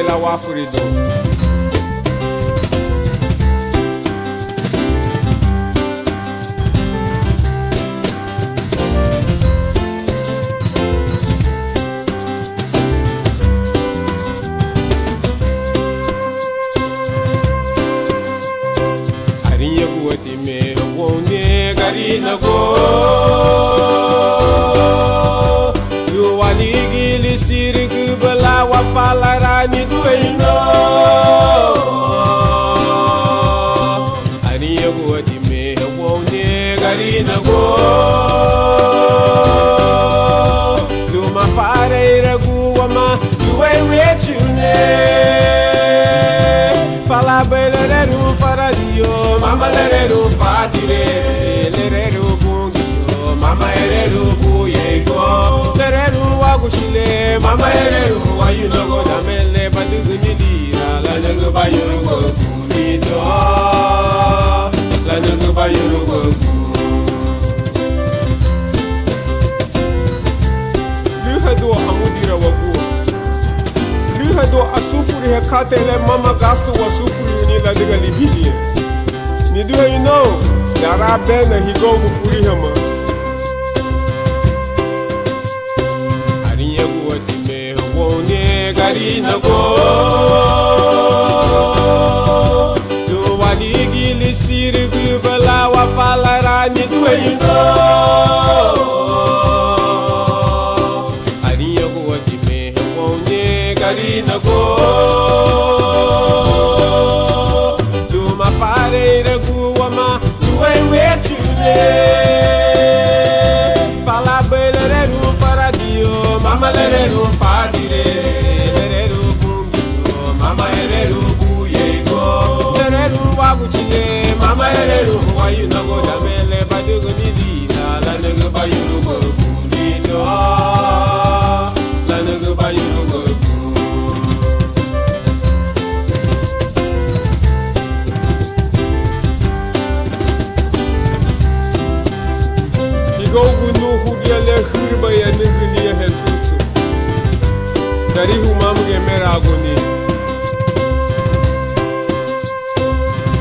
la wafurido. Arinya buati me wone garina go. Duwanigili sirgu bala wapalarani duino. Arinya buati me wone garina go. Duma pare ragu wama duwe wechune. Fala beleru faradio, mama lereru fatire, lereru bungio, mama ereru buyego, lereru wagushile, mama ereru wayunogo damele badugu nidira, la nugu bayunugo kumito, la nugu bayunugo Luhado amudira wagu. Do asufuri hekatele mama gastu wa sufuri ni la diga libili. Ni do you know dara bena higo mufuri hama. Ariya buati me wone gari na go. Do waligi li sirgu bala wa falara ni do you know. Ariya buati me wone gari na go. Duma pare ragu wama duwe wechune. Fala beleru faradio, mama lereru fadire, lereru bungio, mama ereru buyego, lereru waguchile, mama ereru wayunago damele badugo nidina, la nugu bayunugo bundito, la nugu bayunugo. Gogu no hugiale hurba ya nigulia Jesus. Dari humamge meragoni.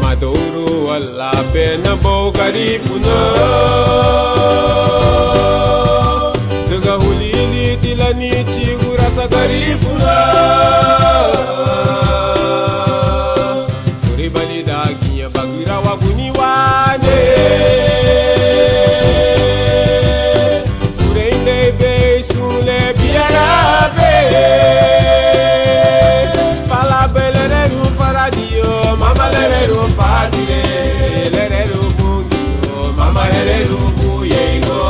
Madoro wala pena bo karifuna. Daga hulili tilani chigurasa karifuna. Uribali dagiya bagira waguni wane. Fala beleru faradio, mama lereru fadire, lereru bungio, mama lereru buyego,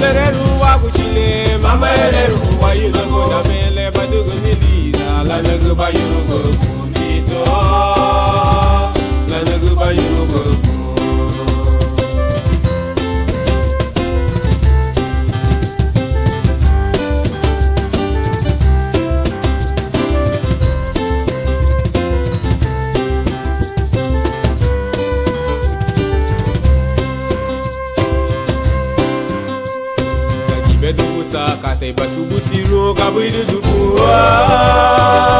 lereru waguchile, mama lereru wayunago damele badugo nilira, la nagu bayunugo kumito, la nagu bayunugo. Kate basubu siro kabidu dubua.